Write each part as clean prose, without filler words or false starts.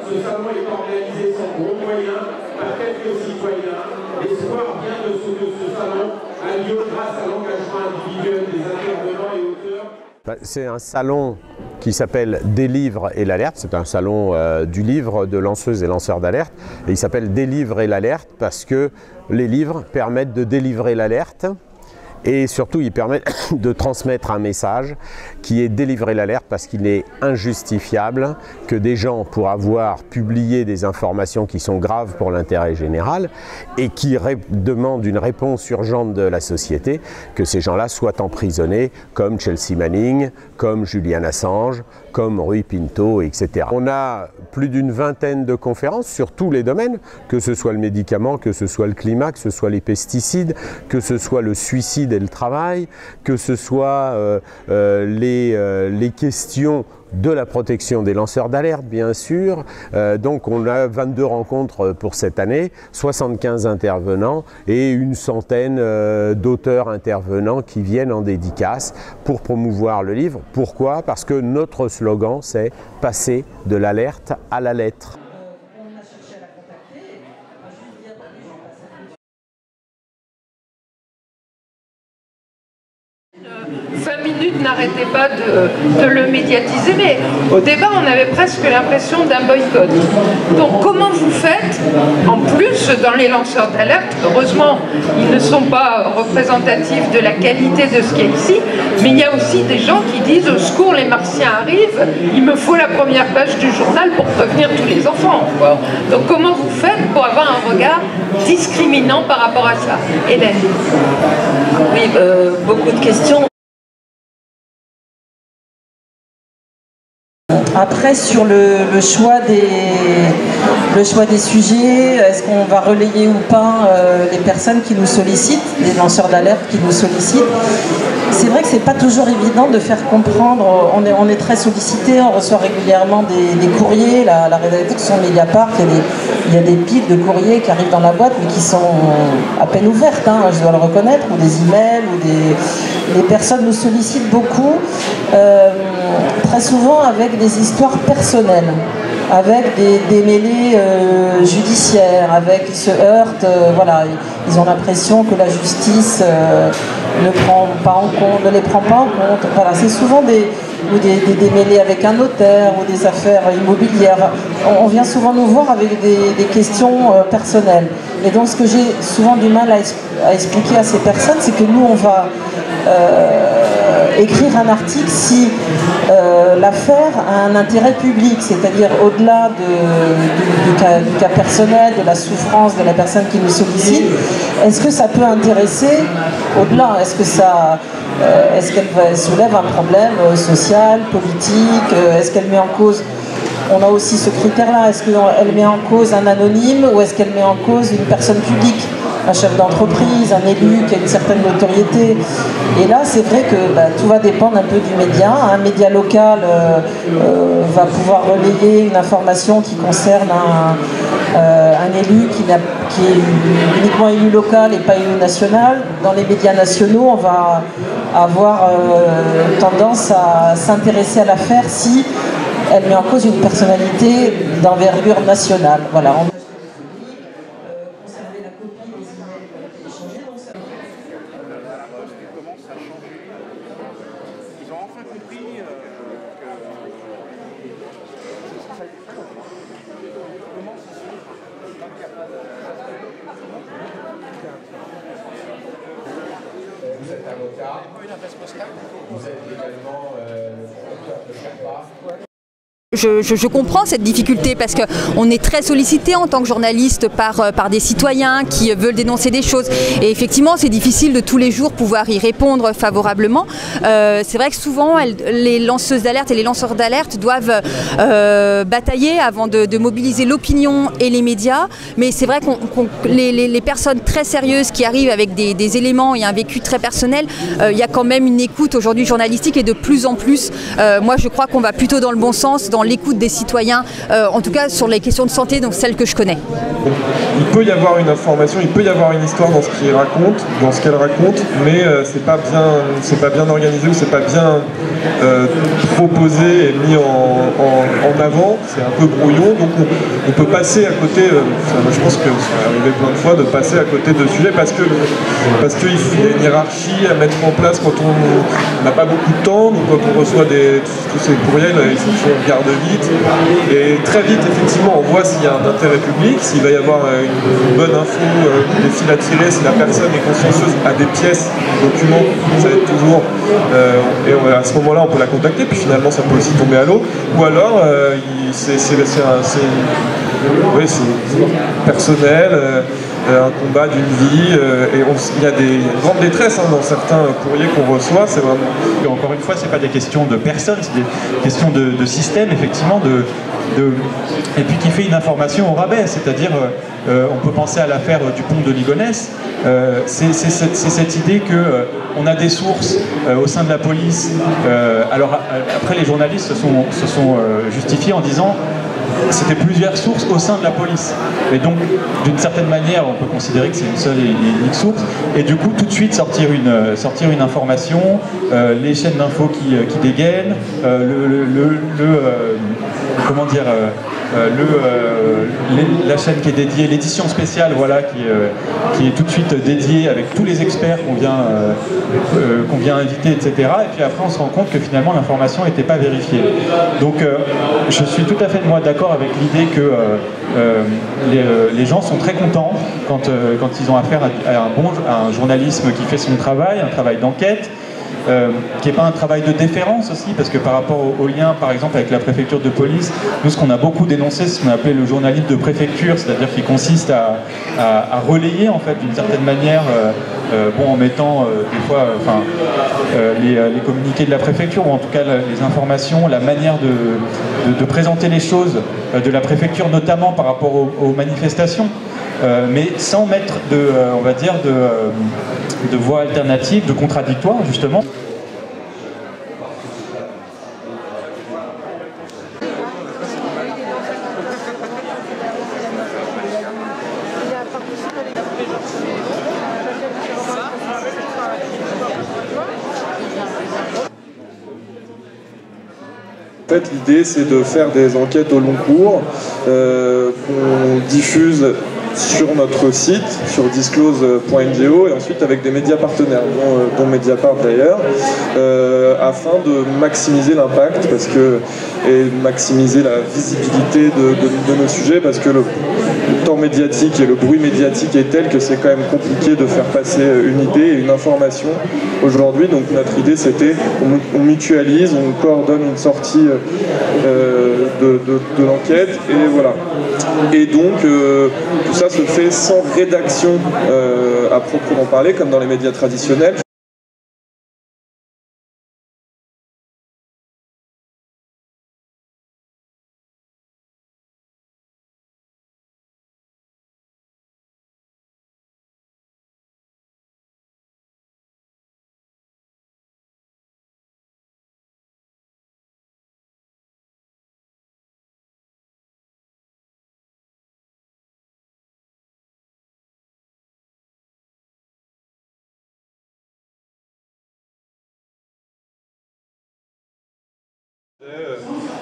Ce salon est organisé sans gros moyens par quelques citoyens. L'espoir vient de ce que ce salon a lieu grâce à l'engagement individuel des intervenants et auteurs. C'est un salon qui s'appelle Des livres et l'alerte. C'est un salon du livre, de lanceuses et lanceurs d'alerte. Et il s'appelle Des livres et l'alerte parce que les livres permettent de délivrer l'alerte. Et surtout, il permet de transmettre un message qui est délivrer l'alerte parce qu'il est injustifiable que des gens, pour avoir publié des informations qui sont graves pour l'intérêt général et qui demandent une réponse urgente de la société, que ces gens-là soient emprisonnés comme Chelsea Manning, comme Julian Assange, comme Rui Pinto, etc. On a plus d'une vingtaine de conférences sur tous les domaines, que ce soit le médicament, que ce soit le climat, que ce soit les pesticides, que ce soit le suicide et le travail, que ce soit les questions de la protection des lanceurs d'alerte, bien sûr. Donc on a 22 rencontres pour cette année, 75 intervenants et une centaine d'auteurs intervenants qui viennent en dédicace pour promouvoir le livre. Pourquoi? Parce que notre slogan, c'est « Passer de l'alerte à la lettre ». 20 minutes n'arrêtait pas de le médiatiser, mais au départ on avait presque l'impression d'un boycott. Donc comment vous faites, en plus dans les lanceurs d'alerte, heureusement ils ne sont pas représentatifs de la qualité de ce qu'il y a ici, mais il y a aussi des gens qui disent au secours les martiens arrivent, il me faut la première page du journal pour prévenir tous les enfants. Donc comment vous faites pour avoir un regard discriminant par rapport à ça? Hélène? Oui, beaucoup de questions. Après, sur le choix des sujets, est-ce qu'on va relayer ou pas les personnes qui nous sollicitent, les lanceurs d'alerte qui nous sollicitent? C'est vrai que c'est pas toujours évident de faire comprendre. On est très sollicité, on reçoit régulièrement des courriers. La rédaction Mediapart, il y a des piles de courriers qui arrivent dans la boîte, mais qui sont à peine ouvertes, hein, je dois le reconnaître, ou des emails, ou les personnes nous sollicitent beaucoup, très souvent avec des histoires personnelles, avec des démêlés judiciaires, ils se heurtent, voilà, ils ont l'impression que la justice ne les prend pas en compte. Voilà, c'est souvent des démêlés avec un notaire ou des affaires immobilières. On vient souvent nous voir avec des questions personnelles. Et donc ce que j'ai souvent du mal à expliquer à ces personnes, c'est que nous on va écrire un article si l'affaire a un intérêt public, c'est-à-dire au-delà du cas personnel, de la souffrance de la personne qui nous sollicite. Est-ce que ça peut intéresser au-delà? Est-ce qu'elle soulève un problème social, politique? Est-ce qu'elle met en cause... On a aussi ce critère-là. Est-ce qu'elle met en cause un anonyme ou est-ce qu'elle met en cause une personne publique? Un chef d'entreprise, un élu qui a une certaine notoriété. Et là, c'est vrai que tout va dépendre un peu du média. Un média local va pouvoir relayer une information qui concerne un élu qui est uniquement élu local et pas élu national. Dans les médias nationaux, on va avoir tendance à s'intéresser à l'affaire si elle met en cause une personnalité d'envergure nationale. Voilà. Vous êtes avocat, vous êtes également auteur de Sherpa. Je comprends cette difficulté parce qu'on est très sollicité en tant que journaliste par des citoyens qui veulent dénoncer des choses. Et effectivement, c'est difficile de tous les jours pouvoir y répondre favorablement. C'est vrai que souvent, les lanceuses d'alerte et les lanceurs d'alerte doivent batailler avant de mobiliser l'opinion et les médias. Mais c'est vrai que les personnes très sérieuses qui arrivent avec des éléments et un vécu très personnel, il y a quand même une écoute aujourd'hui journalistique et de plus en plus. Moi, je crois qu'on va plutôt dans le bon sens, dans l'écoute des citoyens, en tout cas sur les questions de santé, donc celles que je connais. Il peut y avoir une information, il peut y avoir une histoire dans ce qu'il raconte, dans ce qu'elle raconte, mais c'est pas bien organisé ou c'est pas bien proposé et mis en avant, c'est un peu brouillon, donc on peut passer à côté, je pense que c'est arrivé plein de fois de passer à côté de sujets parce qu'il y a une hiérarchie à mettre en place quand on n'a pas beaucoup de temps, donc quand on reçoit tous ces courriels, il faut qu'on regarde vite, et très vite effectivement on voit s'il y a un intérêt public, s'il va y avoir une bonne info, des fils à tirer, si la personne est consciencieuse à des pièces, des documents, ça aide toujours, et à ce moment-là on peut la contacter, puis finalement ça peut aussi tomber à l'eau, ou alors c'est personnel, un combat d'une vie, et il y a des grandes détresses dans certains courriers qu'on reçoit, c'est vraiment... Et encore une fois, c'est pas des questions de personnes, c'est des questions de système, effectivement, et puis qui fait une information au rabais, c'est-à-dire, on peut penser à l'affaire du pont de Ligonnès, c'est cette idée qu'on a des sources au sein de la police, alors après les journalistes se sont justifiés en disant c'était plusieurs sources au sein de la police. Et donc, d'une certaine manière, on peut considérer que c'est une seule et unique source. Et du coup, tout de suite sortir une information, les chaînes d'infos qui dégainent, la chaîne qui est dédiée, l'édition spéciale, voilà, qui est tout de suite dédiée avec tous les experts qu'on vient inviter, etc. Et puis après, on se rend compte que finalement, l'information n'était pas vérifiée. Donc, je suis tout à fait d'accord avec l'idée que les gens sont très contents quand ils ont affaire à un journalisme qui fait son travail, un travail d'enquête, qui n'est pas un travail de déférence aussi, parce que par rapport au lien, par exemple, avec la préfecture de police, nous, ce qu'on a beaucoup dénoncé, c'est ce qu'on appelait le journalisme de préfecture, c'est-à-dire qui consiste à relayer, en fait, d'une certaine manière, en mettant des fois les communiqués de la préfecture, ou en tout cas les informations, la manière de présenter les choses de la préfecture, notamment par rapport aux manifestations, mais sans mettre de voies alternatives, de contradictoires, justement. En fait, l'idée, c'est de faire des enquêtes au long cours qu'on diffuse sur notre site, sur disclose.ngo, et ensuite avec des médias partenaires, dont Mediapart d'ailleurs, afin de maximiser l'impact et maximiser la visibilité de nos sujets, parce que le temps médiatique et le bruit médiatique est tel que c'est quand même compliqué de faire passer une idée et une information aujourd'hui. Donc notre idée, c'était on mutualise, on coordonne une sortie de l'enquête, et voilà. Et donc tout ça se fait sans rédaction à proprement parler, comme dans les médias traditionnels.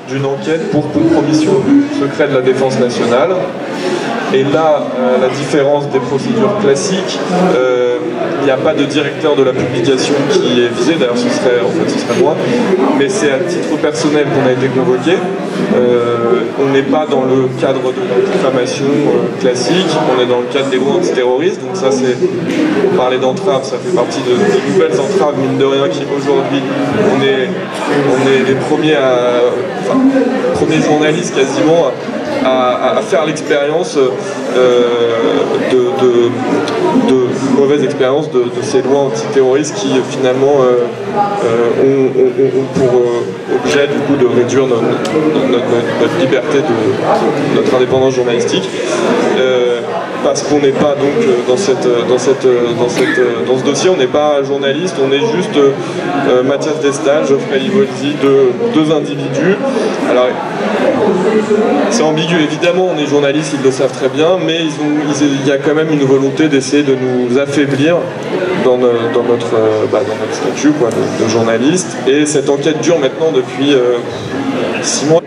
D'une enquête pour compromission secret de la défense nationale. Et là, la différence des procédures classiques, il n'y a pas de directeur de la publication qui est visé, d'ailleurs ce serait moi, mais c'est à titre personnel qu'on a été convoqué. On n'est pas dans le cadre de la diffamation classique, on est dans le cadre des lois antiterroristes, donc ça c'est, on parlait d'entrave, ça fait partie des nouvelles entraves, mine de rien, qui aujourd'hui, on est les premiers journalistes quasiment à faire l'expérience de mauvaise expérience de ces lois antiterroristes qui finalement ont pour objet du coup de réduire notre liberté, notre indépendance journalistique. Parce qu'on n'est pas donc dans ce dossier, on n'est pas journaliste, on est juste Mathias Destal, Geoffrey Livolzi, deux individus Alors, c'est ambigu, évidemment, on est journalistes, ils le savent très bien, mais il y a quand même une volonté d'essayer de nous affaiblir dans notre statut quoi, de journaliste. Et cette enquête dure maintenant depuis 6 mois.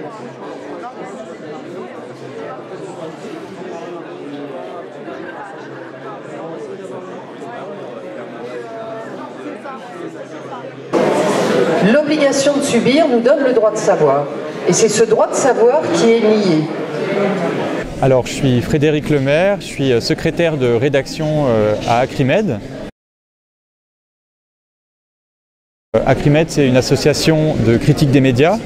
L'obligation de subir nous donne le droit de savoir. Et c'est ce droit de savoir qui est nié. Alors, je suis Frédéric Lemaire, je suis secrétaire de rédaction à Acrimed. Acrimed, c'est une association de critique des médias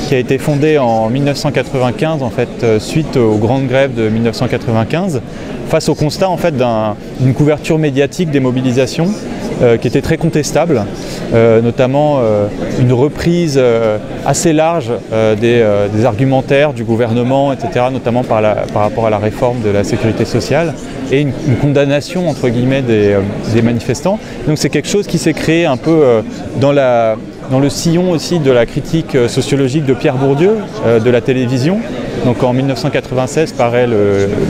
qui a été fondée en 1995, en fait, suite aux grandes grèves de 1995, face au constat en fait, d'une couverture médiatique des mobilisations qui était très contestable, notamment une reprise assez large des argumentaires du gouvernement, etc., notamment par rapport à la réforme de la sécurité sociale, et une condamnation entre guillemets des manifestants. Donc c'est quelque chose qui s'est créé un peu dans le sillon aussi de la critique sociologique de Pierre Bourdieu, de la télévision. Donc en 1996 paraît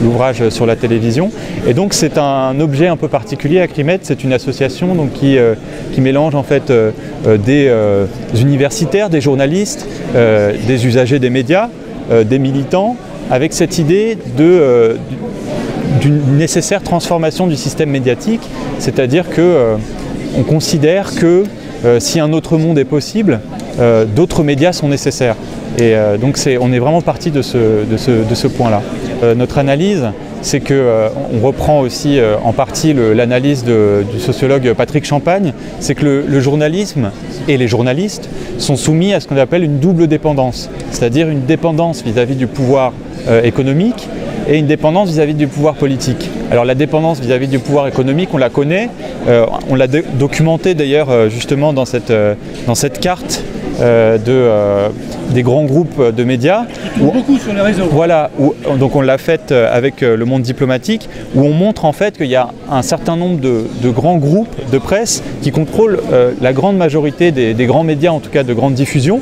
l'ouvrage sur la télévision. Et donc c'est un objet un peu particulier. Acrimed, c'est une association donc, qui mélange en fait des universitaires, des journalistes, des usagers des médias, des militants, avec cette idée d'une nécessaire transformation du système médiatique. C'est-à-dire qu'on considère que si un autre monde est possible, d'autres médias sont nécessaires. Et donc on est vraiment parti de ce point-là. Notre analyse, c'est qu'on reprend aussi en partie l'analyse du sociologue Patrick Champagne, c'est que le journalisme et les journalistes sont soumis à ce qu'on appelle une double dépendance, c'est-à-dire une dépendance vis-à-vis du pouvoir économique et une dépendance vis-à-vis du pouvoir politique. Alors la dépendance vis-à-vis du pouvoir économique, on la connaît, on l'a documenté d'ailleurs justement dans cette carte des grands groupes de médias. Qui tournent beaucoup sur les réseaux. Voilà, donc on l'a fait avec Le Monde diplomatique, où on montre en fait qu'il y a un certain nombre de grands groupes de presse qui contrôlent la grande majorité des grands médias, en tout cas de grande diffusion.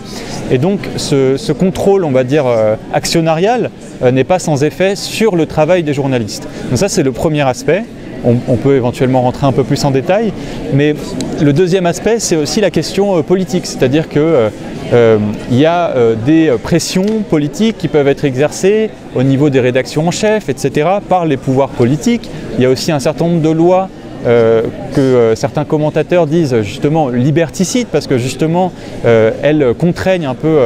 Et donc ce contrôle, on va dire, actionnarial n'est pas sans effet sur le travail des journalistes. Donc ça c'est le premier aspect. On peut éventuellement rentrer un peu plus en détail, mais le deuxième aspect, c'est aussi la question politique, c'est-à-dire qu'il y a des pressions politiques qui peuvent être exercées au niveau des rédactions en chef, etc., par les pouvoirs politiques. Il y a aussi un certain nombre de lois que certains commentateurs disent justement liberticides, parce que justement elles contraignent un peu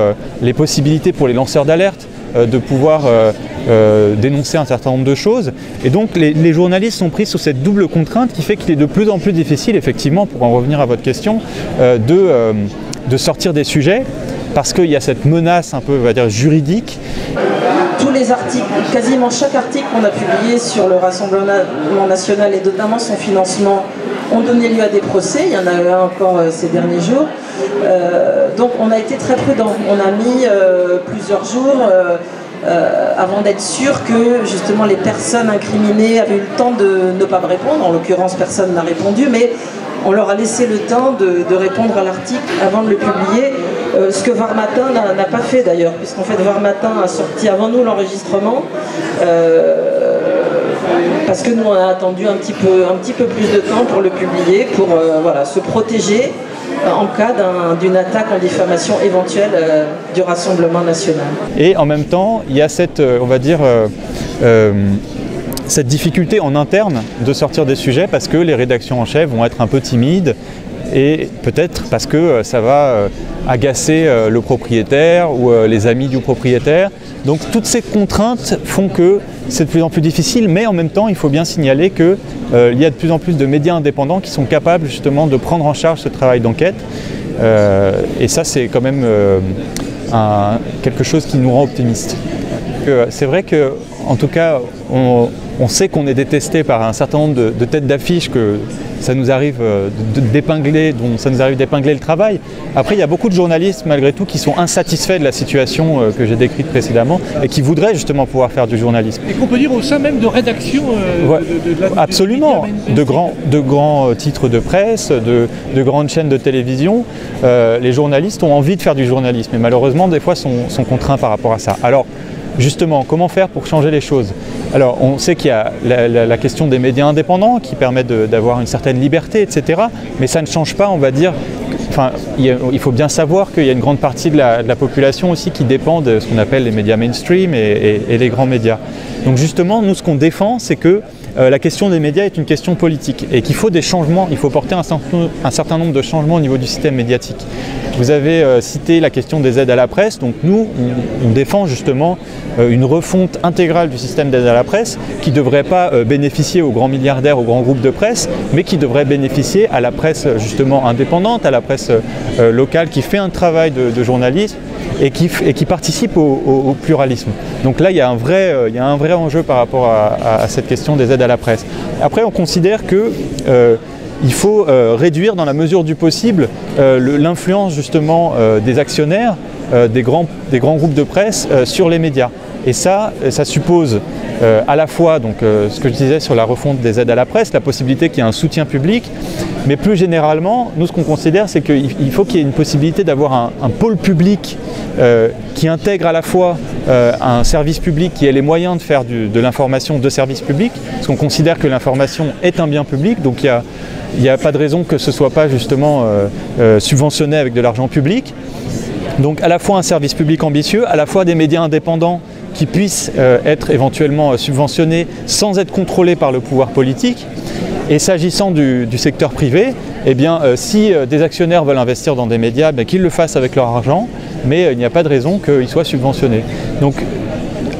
les possibilités pour les lanceurs d'alerte de pouvoir dénoncer un certain nombre de choses. Et donc les journalistes sont pris sous cette double contrainte qui fait qu'il est de plus en plus difficile, effectivement, pour en revenir à votre question, de sortir des sujets, parce qu'il y a cette menace un peu, on va dire, juridique. Tous les articles, quasiment chaque article qu'on a publié sur le Rassemblement national et notamment son financement ont donné lieu à des procès. Il y en a eu un encore ces derniers jours. Donc on a été très prudents. On a mis plusieurs jours avant d'être sûr que justement les personnes incriminées avaient eu le temps de ne pas me répondre. En l'occurrence, personne n'a répondu, mais on leur a laissé le temps de répondre à l'article avant de le publier. Ce que Var Matin n'a pas fait d'ailleurs, puisqu'en fait Var Matin a sorti avant nous l'enregistrement, parce que nous on a attendu un petit peu plus de temps pour le publier, pour voilà, se protéger en cas d'une attaque en diffamation éventuelle du Rassemblement national. Et en même temps, il y a cette, on va dire, cette difficulté en interne de sortir des sujets, parce que les rédactions en chef vont être un peu timides, et peut-être parce que ça va agacer le propriétaire ou les amis du propriétaire. Donc toutes ces contraintes font que c'est de plus en plus difficile, mais en même temps il faut bien signaler qu'il y a de plus en plus de médias indépendants qui sont capables justement de prendre en charge ce travail d'enquête. Et ça c'est quand même quelque chose qui nous rend optimistes. C'est vrai que en tout cas, on sait qu'on est détesté par un certain nombre de têtes d'affiche, que ça nous arrive d'épingler le travail. Après, il y a beaucoup de journalistes, malgré tout, qui sont insatisfaits de la situation que j'ai décrite précédemment et qui voudraient justement pouvoir faire du journalisme. Et qu'on peut dire au sein même de rédaction absolument, de grands titres de presse, de grandes chaînes de télévision. Les journalistes ont envie de faire du journalisme et malheureusement, des fois, sont contraints par rapport à ça. Alors, justement, comment faire pour changer les choses? Alors, on sait qu'il y a la question des médias indépendants qui permettent d'avoir une certaine liberté, etc. Mais ça ne change pas, on va dire. Enfin, il faut bien savoir qu'il y a une grande partie de la population aussi qui dépend de ce qu'on appelle les médias mainstream et les grands médias. Donc justement, nous, ce qu'on défend, c'est que la question des médias est une question politique et qu'il faut des changements, il faut porter un certain nombre de changements au niveau du système médiatique. Vous avez cité la question des aides à la presse, donc nous, on défend justement une refonte intégrale du système d'aide à la presse qui ne devrait pas bénéficier aux grands milliardaires, aux grands groupes de presse, mais qui devrait bénéficier à la presse justement indépendante, à la presse locale qui fait un travail de journalisme et qui participe au pluralisme. Donc là, il y a un vrai enjeu par rapport à cette question des aides à la presse. Après, on considère que il faut réduire dans la mesure du possible l'influence justement des actionnaires, des grands groupes de presse sur les médias. Et ça suppose à la fois donc, ce que je disais sur la refonte des aides à la presse, la possibilité qu'il y ait un soutien public, mais plus généralement, nous ce qu'on considère c'est qu'il faut qu'il y ait une possibilité d'avoir un pôle public qui intègre à la fois un service public qui ait les moyens de faire de l'information de service public, parce qu'on considère que l'information est un bien public, donc il n'y a pas de raison que ce ne soit pas justement subventionné avec de l'argent public. Donc à la fois un service public ambitieux, à la fois des médias indépendants qui puissent être éventuellement subventionnés sans être contrôlés par le pouvoir politique. Et s'agissant du secteur privé, eh bien, si des actionnaires veulent investir dans des médias, qu'ils le fassent avec leur argent, mais il n'y a pas de raison qu'ils soient subventionnés. Donc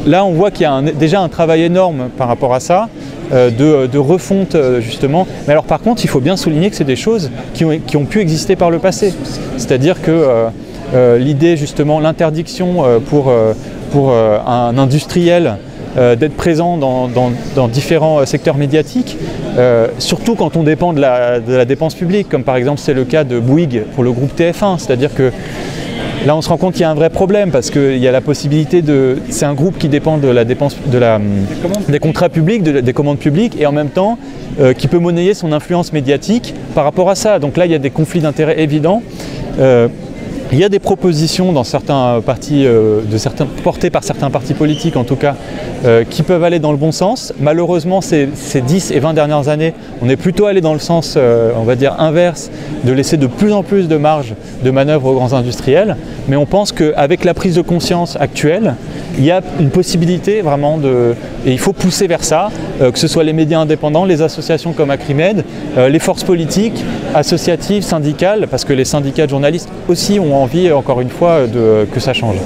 là, on voit qu'il y a déjà un travail énorme par rapport à ça, de refonte justement. Mais alors par contre, il faut bien souligner que c'est des choses qui ont pu exister par le passé. C'est-à-dire que l'idée justement, l'interdiction pour un industriel d'être présent dans différents secteurs médiatiques, surtout quand on dépend de la dépense publique, comme par exemple c'est le cas de Bouygues pour le groupe TF1, c'est-à-dire que là on se rend compte qu'il y a un vrai problème parce qu'il y a la possibilité c'est un groupe qui dépend de la dépense, des contrats publics, des commandes publiques et en même temps qui peut monnayer son influence médiatique par rapport à ça. Donc là il y a des conflits d'intérêts évidents. Il y a des propositions dans certains partis, portées par certains partis politiques en tout cas, qui peuvent aller dans le bon sens. Malheureusement, ces 10 et 20 dernières années, on est plutôt allé dans le sens, on va dire, inverse, de laisser de plus en plus de marge de manœuvre aux grands industriels. Mais on pense qu'avec la prise de conscience actuelle, il y a une possibilité vraiment et il faut pousser vers ça, que ce soit les médias indépendants, les associations comme Acrimed, les forces politiques, associatives, syndicales, parce que les syndicats de journalistes aussi ont envie, encore une fois, que ça change.